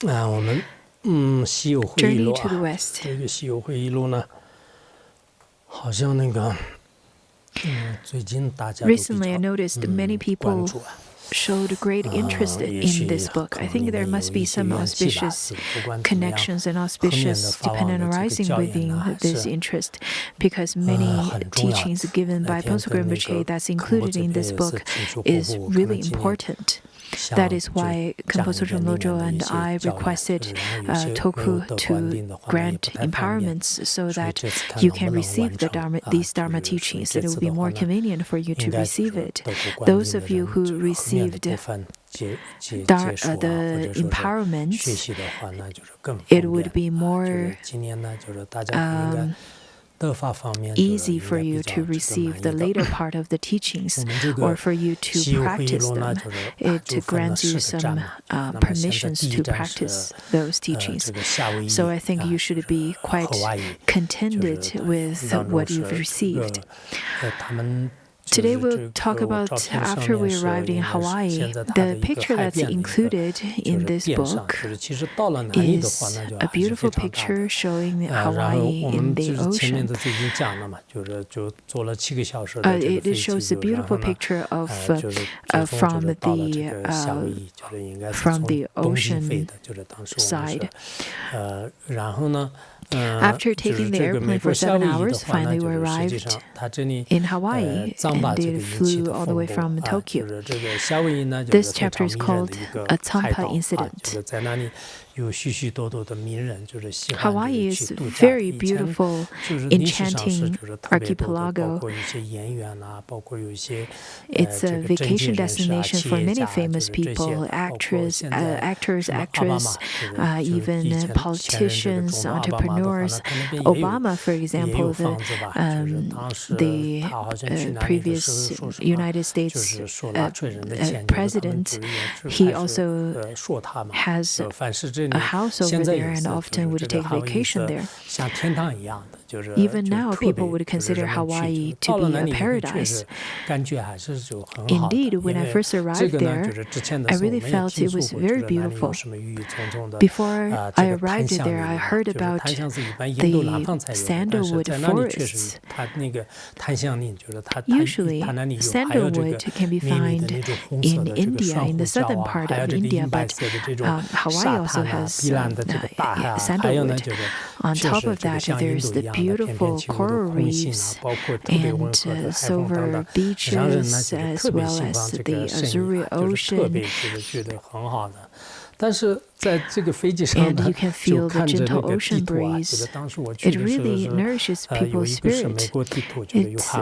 我们西游会议录这个西游会议录呢，好像那个最近大家都比较 Recently, I noticed many 关 people 注 showed great interest in this book. I think there must be some auspicious connections and auspicious dependent arising within this interest, because many teachings given by Ponso Rinpoche that's included in this book is really important. That is why Khenpo Sodargye and I requested Toku to grant empowerments so that you can receive these Dharma teachings, that it will be more convenient for you to receive it. Those of you who received the empowerment, it would be more easy for you to receive the later part of the teachings, or for you to practice them. It grants you some permissions to practice those teachings. So I think you should be quite contented with what you've received. Today we'll talk about after we arrived in Hawaii. The picture that's included in this book is a beautiful picture showing Hawaii in the ocean. It shows a beautiful picture of from the ocean side. After taking the airplane for 7 hours, finally we arrived in Hawaii, and it flew all the way from Tokyo. This chapter is called A Tsampa Incident. Hawaii is a very beautiful, enchanting archipelago. It's a vacation destination for many famous people, actors, even politicians, entrepreneurs. Obama, for example, the previous United States president, he also has a house over there and often would take vacation there. Even now, people would consider Hawaii to be a paradise. Indeed, when I first arrived there, I really felt it was very beautiful. Before I arrived there, I heard about the sandalwood forests. Usually, sandalwood can be found in India, in the southern part of India, but Hawaii also has sandalwood. On top of that, there's the beautiful coral reefs and silver beaches, as well as the Azure Ocean. And you can feel the gentle ocean breeze. It really nourishes people's spirit. It's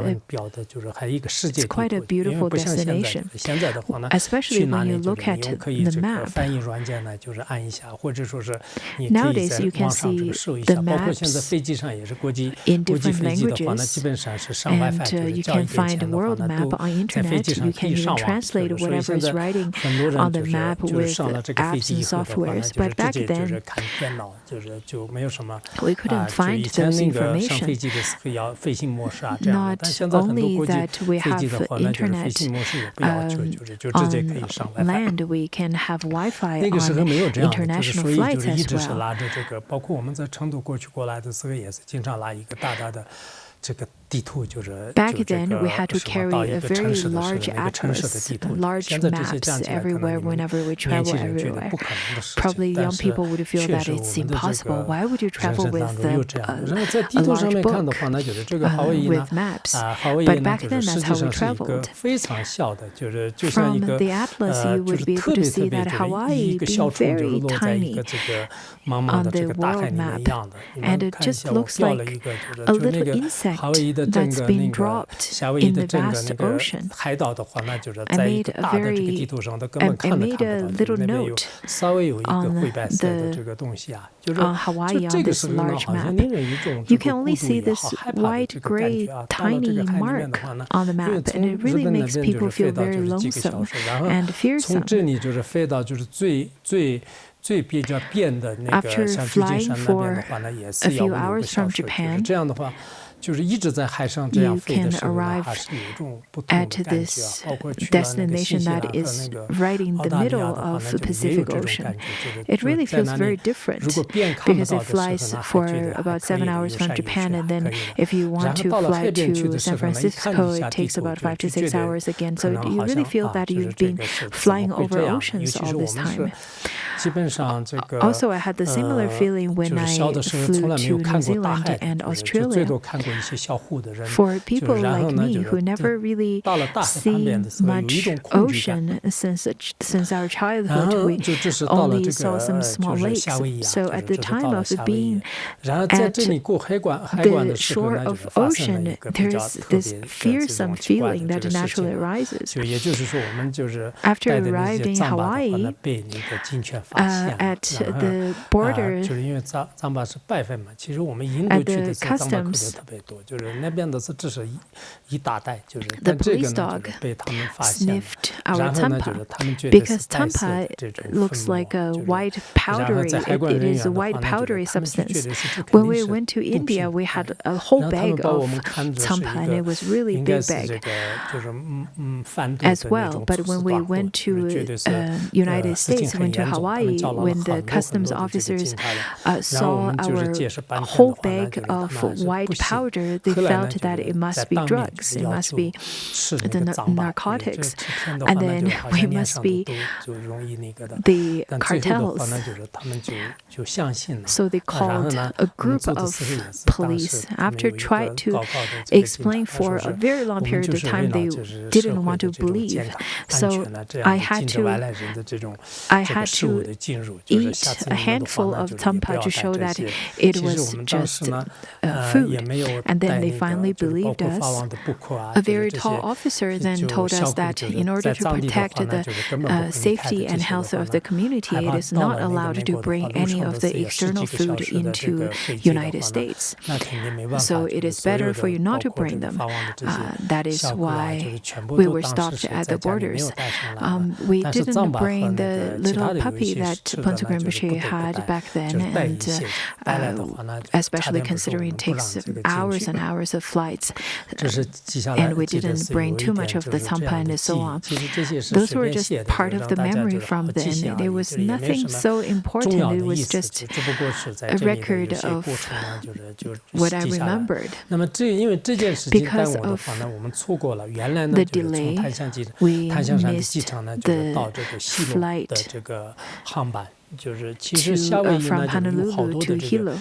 quite a beautiful destination, especially when you look at the map. Nowadays, you can see the maps in different languages, and you can find a world map on internet. You can even translate whatever is writing on the map with apps and software. But back then, we couldn't find those information. Not only that we have internet on land, we can have Wi-Fi on international flights as well. Back then, we had to carry a very large atlas, large maps everywhere whenever we travel everywhere. Probably young people would feel that it's impossible. Why would you travel with a large book with maps? But back then, that's how we traveled. From the atlas, you would be able to see that Hawaii being very tiny on the world map. And it just looks like a little insect that's been dropped in the vast ocean. I made a little note on Hawaii on this large map. You can only see this white, gray, tiny mark on the map, and it really makes people feel very lonesome and fearsome. After flying for a few hours from Japan, you can arrive at this destination that is right in the middle of the Pacific Ocean. It really feels very different because it flies for about 7 hours from Japan, and then if you want to fly to San Francisco, it takes about 5 to 6 hours again. So you really feel that you've been flying over oceans all this time. Also, I had the similar feeling when I flew to New Zealand and Australia. For people like me who never really see much ocean since our childhood, we only saw some small lakes. So at the time of being at the shore of ocean, there's this fearsome feeling that naturally arises. After arriving in Hawaii, at the border, at the customs, the police dog sniffed our tampa because tampa looks like a white powdery. It is a white powdery substance. When we went to India, we had a whole bag of tampa, and it was really big bag as well. But when we went to United States, went to Hawaii, when the customs officers saw our whole bag of white powder, they felt that it must be drugs, it must be the narcotics, and then we must be the cartels. So they called a group of police. After trying to explain for a very long period of time, they didn't want to believe. So I had to eat a handful of tampa to show that it was just food. And then they finally believed us. A very tall officer then told us that in order to protect the safety and health of the community, it is not allowed to bring any of the external food into United States. So it is better for you not to bring them. That is why we were stopped at the borders. We didn't bring the little puppy that Phuntsok Rinpoche had back then, and especially considering it takes hours and hours of flights, and we didn't bring too much of the tampa and so on. Those were just part of the memory from then. There was nothing so important. It was just a record of what I remembered. Because of the delay, we missed the flight from Honolulu to Hilo.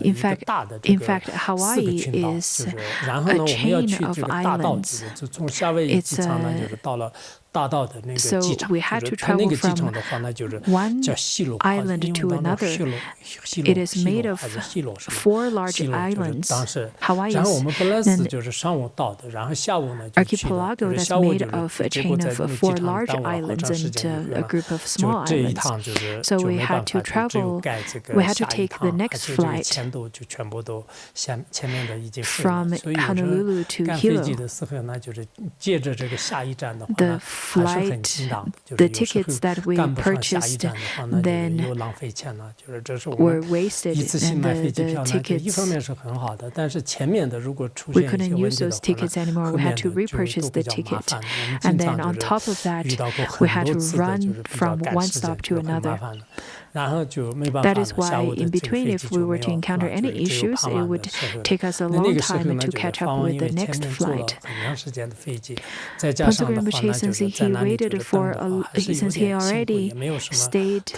In fact, Hawaii is a chain of islands. It's so we had to travel from one island to another. It is made of 4 large islands. Hawaii is an archipelago that's made of a chain of 4 large islands and a group of small islands. So we had to travel, we had to take the next flight from Honolulu to Hilo. The flight, the tickets that we purchased then were wasted, and the tickets, we couldn't use those tickets anymore. We had to repurchase the ticket. And then on top of that, we had to run from one stop to another. That is why in between, if we were to encounter any issues, it would take us a long time to catch up with the next flight. Phuntsok Rinpoche, since he waited for, since he already stayed,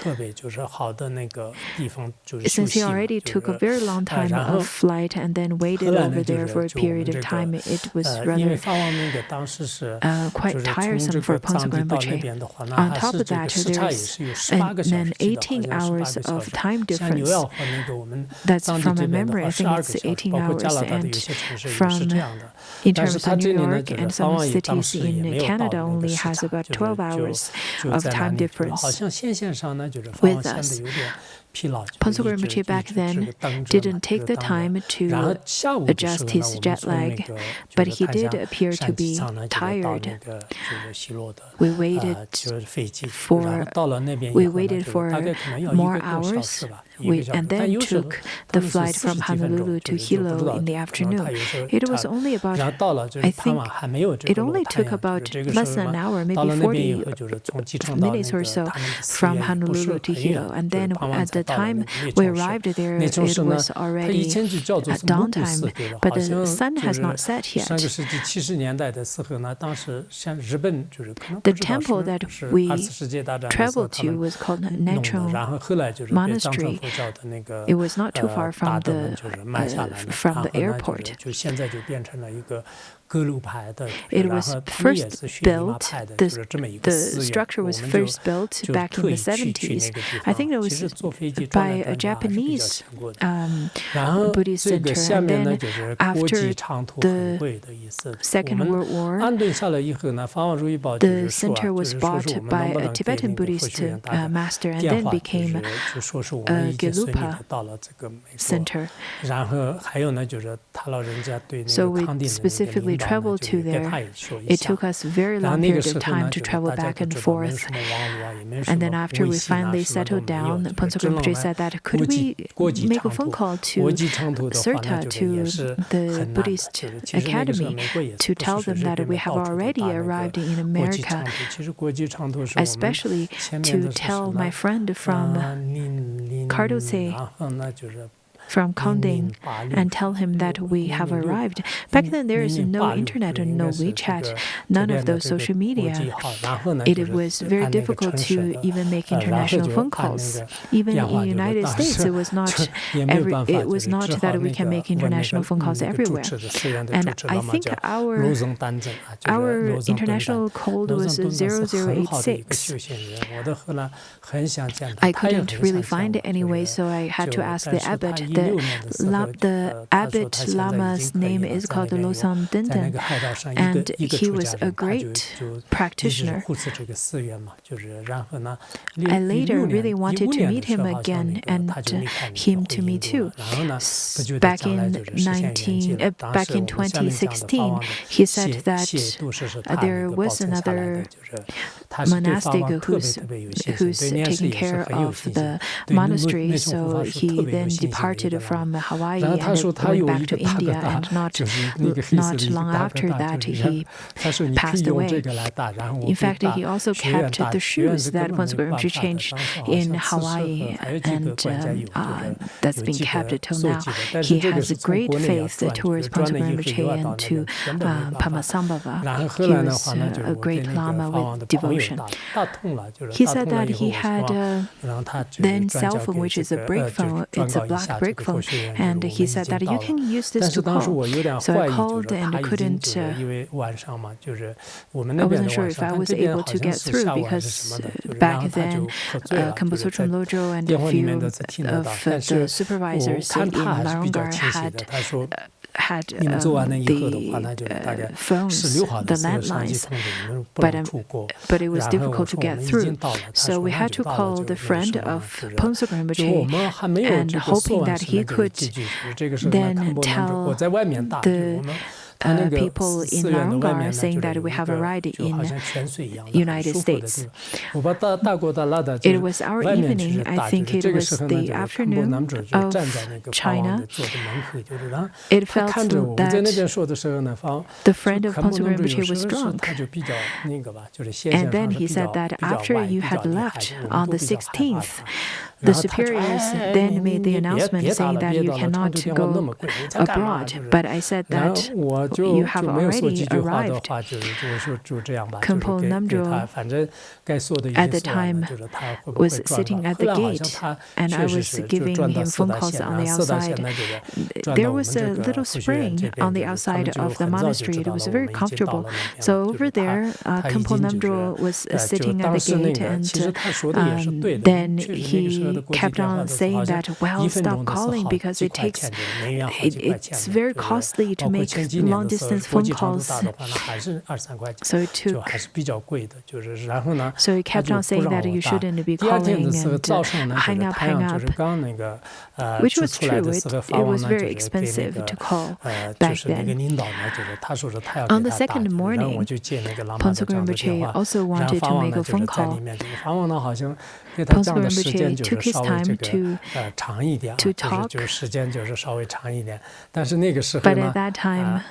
since he already took a very long time of flight and then waited over there for a period of time, it was rather quite tiresome for Phuntsok Rinpoche. On top of that, there's an 18 hours of time difference. That's from my memory. I think it's 18 hours. And from, in terms of New York and some cities in Canada, only has about 12 hours of time difference with us. Phuntsok Rinpoche back then didn't take the time to adjust his jet lag, but he did appear to be tired. We waited for more hours, and then took the flight from Honolulu to Hilo in the afternoon. It was only about, I think, it only took about less than an hour, maybe 40 minutes or so from Honolulu to Hilo. And then at the time we arrived there, it was already at dawn time, but the sun has not set yet. The temple that we traveled to was called Natural Monastery. It was not too far from the airport. It was first built, the structure was first built back in the 70s. I think it was by a Japanese Buddhist center. And then after the Second World War, the center was bought by a Tibetan Buddhist master and then became a Gelugpa center. So we specifically traveled to there. It took us a very long period of time to travel back and forth. And then after we finally settled down, Phuntsok Rinpoche said that could we make a phone call to Serta, to the Buddhist Academy, to tell them that we have already arrived in America, especially to tell my friend from Kardose, from Konding, and tell him that we have arrived. Back then there is no internet and no WeChat, none of those social media. It was very difficult to even make international phone calls. Even in the United States, it was not that we can make international phone calls everywhere. And I think our international code was 0086. I couldn't really find it anyway, so I had to ask the abbot. The abbot Lama's name is called Losang Denden, and he was a great practitioner. I later really wanted to meet him again and him to me too. Back in 2016, he said that there was another monastic who's taking care of the monastery, so he then departed from Hawaii and went back to India, and not long after that he passed away. In fact, he also kept the shoes that Phuntsok Rinpoche changed in Hawaii, and that's been kept till now. He has a great faith towards Phuntsok Rinpoche and to Pamasambhava. He was a great Lama with devotion. He said that he had then cell phone, which is a brick phone. It's a black brick phone, and he said that you can use this to call. So I called and couldn't. I wasn't sure if I was able to get through, because back then Khenpo Sodargye Lojo and a few of the supervisors in Marongar had the phones, the landlines, but it was difficult to get through. So we had to call the friend of Phuntsok Rinpoche, and hoping that he could then tell the people in Marongar, saying that we have arrived in United States. It was our evening, I think it was the afternoon of China. It felt that the friend of Phuntsok Rinpoche was drunk. And then he said that after you had left on the 16th, the superiors then made the announcement saying that you cannot go abroad. But I said that you have already arrived. Khenpo Namdro at the time was sitting at the gate, and I was giving him phone calls on the outside. There was a little spring on the outside of the monastery. It was very comfortable. So over there, Khenpo Namdro was sitting at the gate, and then he kept on saying that, well, stop calling, because it's very costly to make long-distance phone calls. So it took. So he kept on saying that you shouldn't be calling and hang up, which was true. It was very expensive to call back then. On the second morning, Phuntsok Rinpoche also wanted to make a phone call. Phuntsok Rinpoche took his time to talk, but at that time,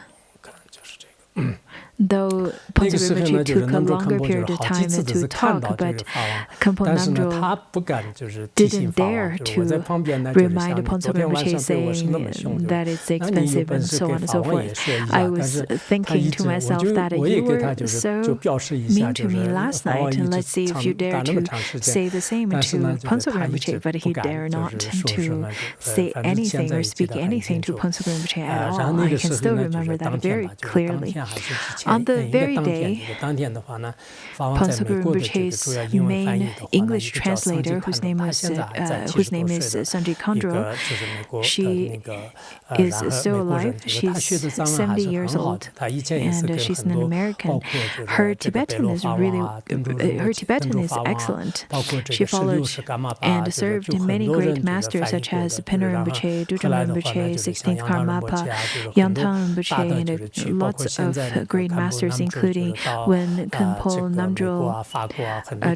though Phuntsok Rinpoche took a longer period of time to talk, but Khenpo Namdro didn't dare to remind Phuntsok Rinpoche saying that it's expensive and so on and so forth. I was thinking to myself that you were so mean to me last night, and let's see if you dare to say the same to Phuntsok Rinpoche, but he dare not to say anything or speak anything to Phuntsok Rinpoche at all. I can still remember that very clearly. On the very day, Phuntsok Rinpoche's main English translator, whose name is Sanjay Khandro, she is still alive. She's 70 years old, and she's an American. Her Tibetan is excellent. She followed and served many great masters such as Penna Rinpoche, Dudjom Rinpoche, 16th Karmapa, Yangtang Rinpoche, and lots of great masters, including when Khenpo Namdro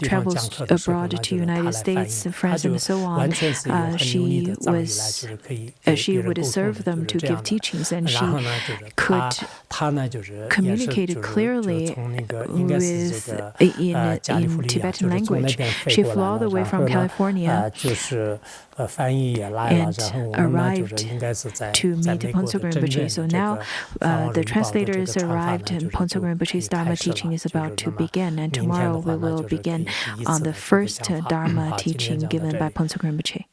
travels abroad to United States, France, and so on. She would serve them to give teachings, and she could communicate clearly in Tibetan language. She flew all the way from California and arrived to meet Phuntsok Rinpoche. So now the translators arrived, and Phuntsok Rinpoche's Dharma teaching is about to begin, and tomorrow we will begin on the first Dharma teaching given by Phuntsok Rinpoche.